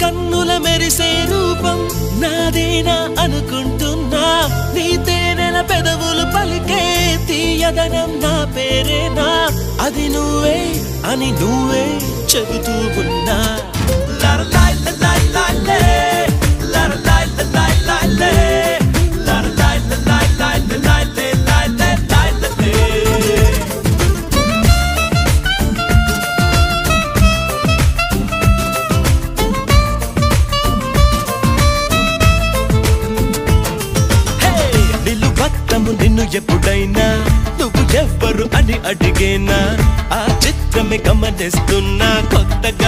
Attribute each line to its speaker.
Speaker 1: కన్నుల మెరిసే రూపం నాదేనా అనుకుంటున్నా నీ తేనెల పెదవులు పలికే తీయదనం నా పేరేనా అది నువ్వే అని నువ్వే చెబుతూ ఉన్నా నిన్ను ఎప్పుడైనా నువ్వు ఎవ్వరు అని అడిగేనా ఆ చిత్రమే గమనిస్తున్నా కొత్తగా